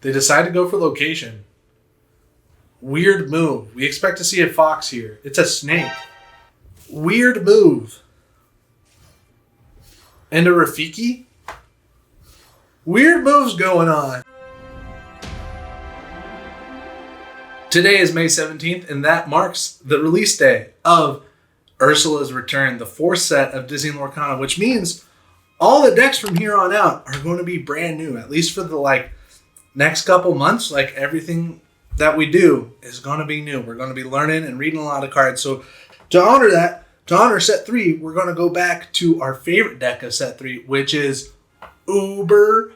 They decide to go for location. Weird move. We expect to see a fox here. It's a snake. Weird move. And a Rafiki? Weird moves going on. Today is May 17th, and that marks the release day of Ursula's Return, the fourth set of Disney Lorcana, which means all the decks from here on out are going to be brand new, at least for the next couple months. Everything that we do is going to be new. We're going to be learning and reading a lot of cards. So to honor that, to honor set 3, we're going to go back to our favorite deck of set 3, which is Uber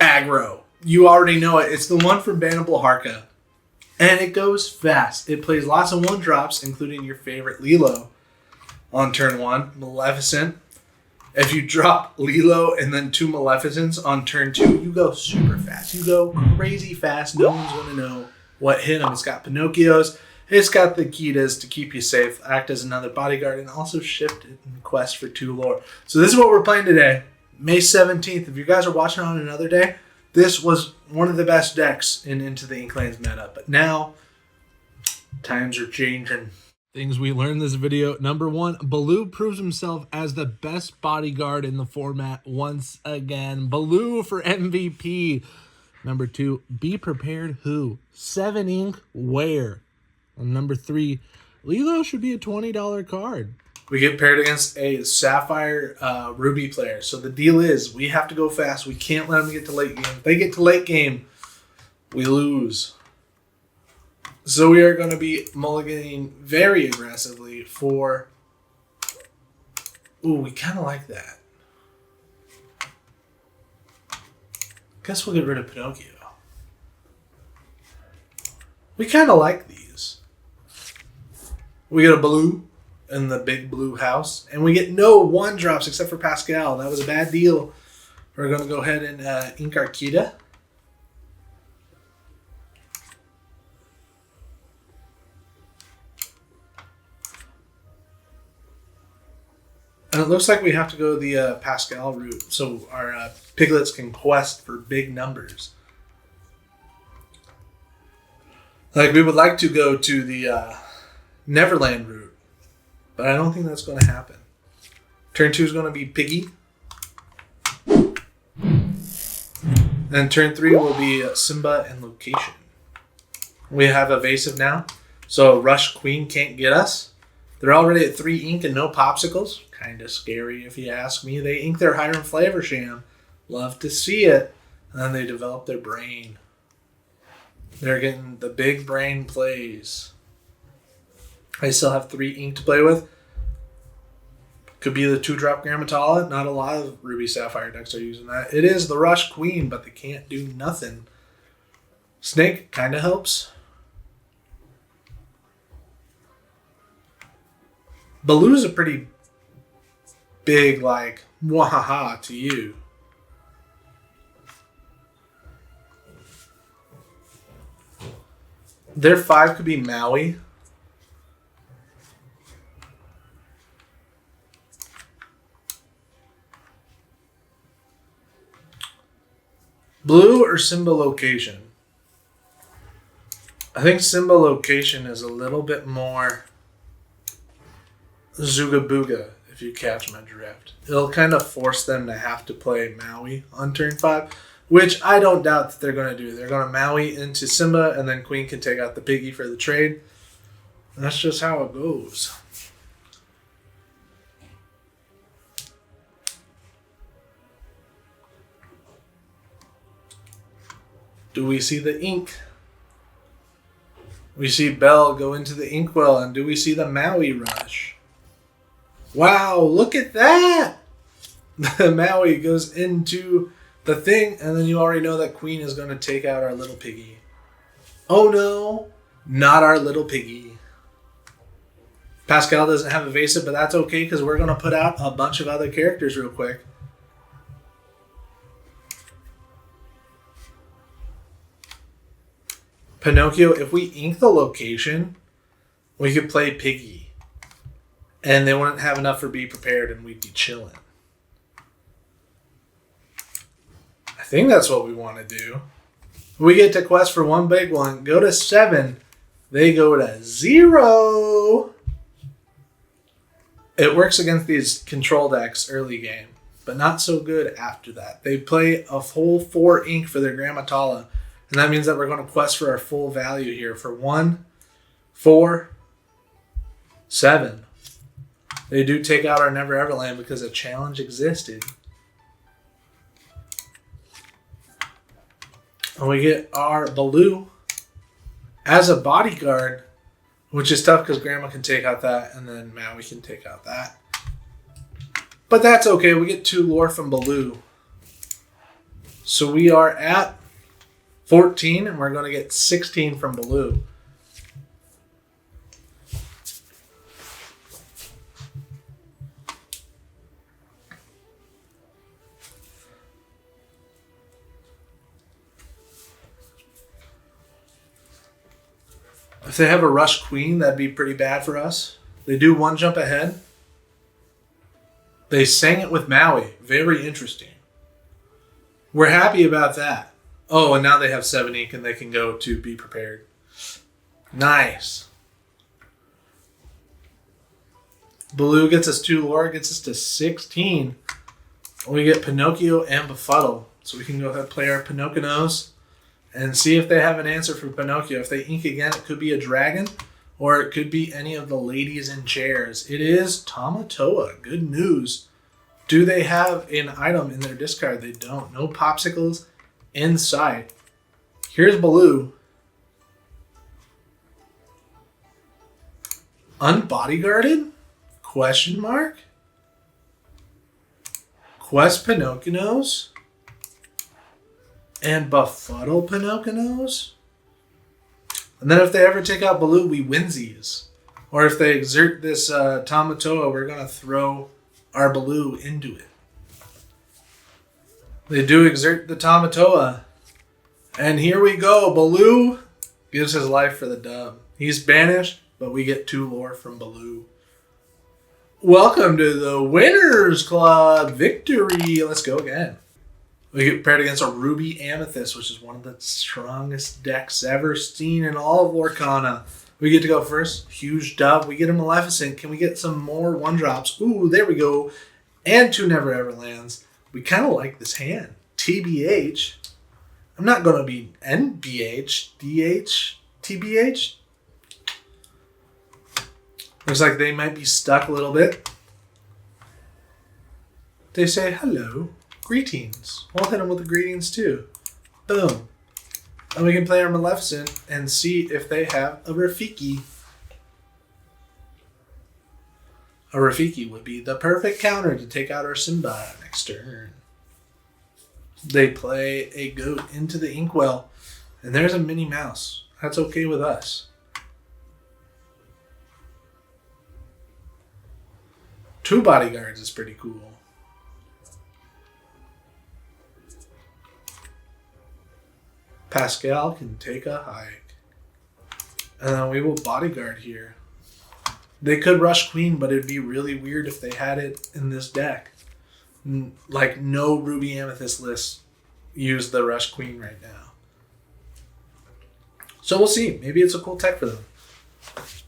Aggro. You already know it. It's the one from Bannable Harka. And it goes fast. It plays lots of 1-drops, including your favorite Lilo on turn 1, Maleficent. If you drop Lilo and then 2 Maleficents on turn 2, you go super fast. You go crazy fast. No one's going to know what hit them. It's got Pinocchios. It's got the Kitas to keep you safe, act as another bodyguard, and also shift it in quest for 2 lore. So this is what we're playing today, May 17th. If you guys are watching on another day, this was one of the best decks in Into the Inklands meta. But now, times are changing. Things we learned in this video. Number 1, Baloo proves himself as the best bodyguard in the format once again. Baloo for MVP. Number 2, be prepared who? 7 ink where? And number 3, Lilo should be a $20 card. We get paired against a Sapphire Ruby player. So the deal is we have to go fast. We can't let them get to late game. If they get to late game, we lose. So we are going to be mulliganing very aggressively for... Ooh, we kind of like that. Guess we'll get rid of Pinocchio. We kind of like these. We get a Baloo in the big blue house. And we get no 1-drops except for Pascal. That was a bad deal. We're going to go ahead and ink our Kita. And it looks like we have to go the Pascal route so our piglets can quest for big numbers. We would like to go to the Neverland route. But I don't think that's going to happen. Turn 2 is going to be Piggy. And turn 3 will be Simba and Location. We have Evasive now. So Rush Queen can't get us. They're already at 3 ink and no popsicles. Kind of scary if you ask me. They ink their Hiram Flavor Sham. Love to see it. And then they develop their brain. They're getting the big brain plays. I still have 3 ink to play with. Could be the 2-drop Grammatala. Not a lot of Ruby Sapphire decks are using that. It is the Rush Queen, but they can't do nothing. Snake kind of helps. Baloo's a pretty big, wahaha to you. Their 5 could be Maui. Blue or Simba Location? I think Simba Location is a little bit more Zooga Booga, if you catch my drift. It'll kind of force them to have to play Maui on turn 5, which I don't doubt that they're going to do. They're going to Maui into Simba, and then Queen can take out the Piggy for the trade. And that's just how it goes. Do we see the ink? We see Belle go into the inkwell, and do we see the Maui rush? Wow, look at that! The Maui goes into the thing, and then you already know that Queen is going to take out our little piggy. Oh no, not our little piggy. Pascal doesn't have evasive, but that's okay because we're going to put out a bunch of other characters real quick. Pinocchio, if we ink the location, we could play Piggy. And they wouldn't have enough for Be Prepared, and we'd be chilling. I think that's what we want to do. We get to quest for one big one. Go to 7. They go to 0. It works against these control decks early game, but not so good after that. They play a full 4 ink for their Grammatala, and that means that we're going to quest for our full value here for 1, 4, 7. They do take out our Never Ever Land because a challenge existed. And we get our baloo as a bodyguard, which is tough because Grandma can take out that, and then Maui can take out that. But that's okay. We get 2 lore from baloo. So we are at 14, and we're going to get 16 from baloo. If they have a Rush Queen, that'd be pretty bad for us. They do 1 jump ahead. They sang it with Maui. Very interesting. We're happy about that. Oh, and now they have 7 ink and they can go to Be Prepared. Nice. Baloo gets us 2 lore, gets us to 16. We get Pinocchio and Befuddle. So we can go ahead and play our Pinocchios and see if they have an answer for Pinocchio. If they ink again, it could be a dragon, or it could be any of the ladies in chairs. It is Tamatoa. Good news. Do they have an item in their discard? They don't. No popsicles inside. Here's Baloo. Unbodyguarded? Question mark? Quest Pinocchios? And Befuddle Pinocchios? And then if they ever take out Baloo, we winsies. Or if they exert this Tamatoa, we're going to throw our Baloo into it. They do exert the Tamatoa. And here we go. Baloo gives his life for the dub. He's banished, but we get 2 lore from Baloo. Welcome to the Winners Club. Victory. Let's go again. We get paired against a Ruby Amethyst, which is one of the strongest decks ever seen in all of Lorcana. We get to go first. Huge dub. We get a Maleficent. Can we get some more 1-drops? Ooh, there we go. And 2 Never Ever Lands. We kind of like this hand. TBH. I'm not going to be NBH. DH. TBH. Looks like they might be stuck a little bit. They say hello. Greetings. We'll hit them with the greetings too. Boom. And we can play our Maleficent and see if they have a Rafiki. A Rafiki would be the perfect counter to take out our Simba next turn. They play a goat into the Inkwell. And there's a Minnie Mouse. That's okay with us. 2 bodyguards is pretty cool. Pascal can take a hike. And then we will bodyguard here. They could rush Queen, but it'd be really weird if they had it in this deck. Like, no Ruby Amethyst lists use the rush Queen right now. So we'll see. Maybe it's a cool tech for them.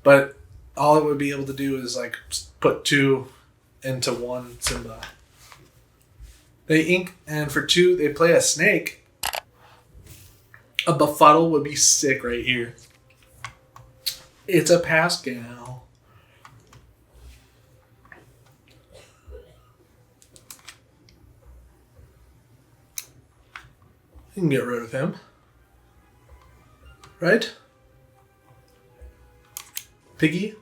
But all it would be able to do is, like, put 2 into 1 Simba. They ink, and for 2, they play a snake. A Befuddle would be sick right here. It's a Pascal. You can get rid of him. Right? Piggy?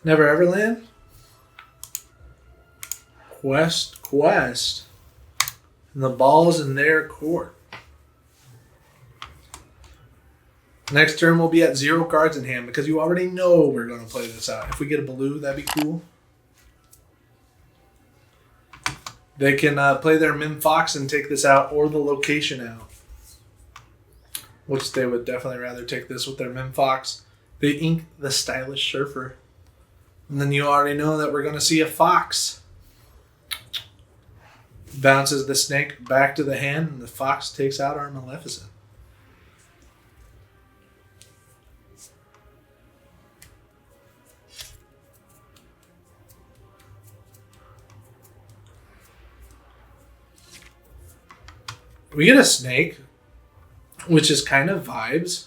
Never Ever Land? Quest. And the ball's in their court. Next turn we'll be at 0 cards in hand because you already know we're going to play this out. If we get a Baloo, that'd be cool. They can play their Mim Fox and take this out, or the location out. Which they would definitely rather take this with their Mim Fox. They ink the Stylish Surfer. And then you already know that we're going to see a Fox. Bounces the snake back to the hand, and the fox takes out our Maleficent. We get a snake, which is kind of vibes,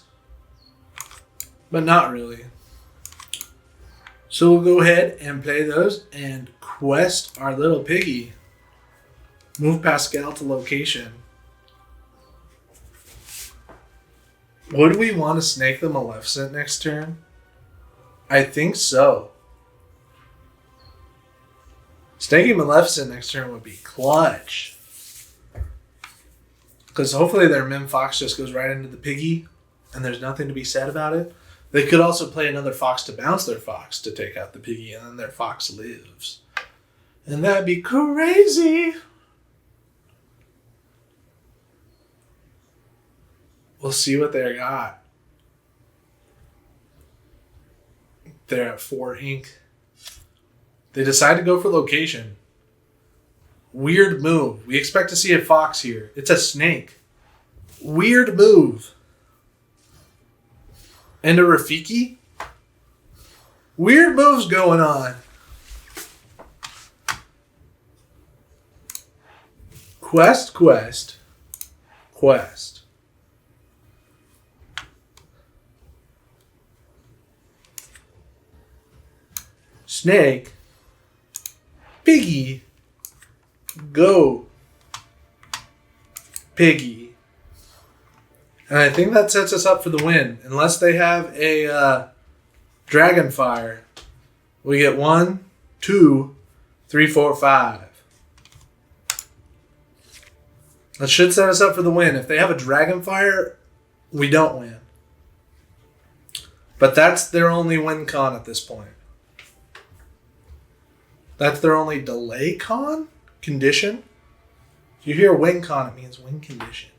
but not really. So we'll go ahead and play those and quest our little piggy. Move Pascal to location. Would we want to snake the Maleficent next turn? I think so. Snaking Maleficent next turn would be clutch. Because hopefully their Mim Fox just goes right into the piggy and there's nothing to be said about it. They could also play another fox to bounce their fox to take out the piggy, and then their fox lives. And that'd be crazy. We'll see what they got. They're at 4 ink. They decide to go for location. Weird move. We expect to see a fox here. It's a snake. Weird move. And a Rafiki? Weird moves going on. Quest, quest, quest. Snake. Piggy. Go. Piggy. And I think that sets us up for the win. Unless they have a Dragonfire. We get 1, 2, 3, 4, 5. That should set us up for the win. If they have a Dragonfire, we don't win. But that's their only win con at this point. That's their only delay con? Condition? If you hear win con, it means win condition.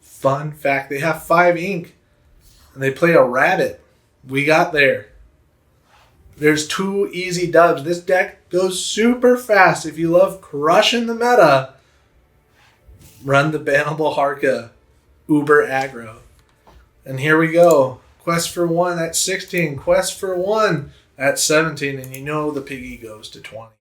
Fun fact, they have 5 ink. And they play a rabbit. We got there. There's 2 easy dubs. This deck goes super fast. If you love crushing the meta, run the bannable Harka Uber Aggro. And here we go. Quest for 1 at 16. Quest for 1 at 17. And you know the piggy goes to 20.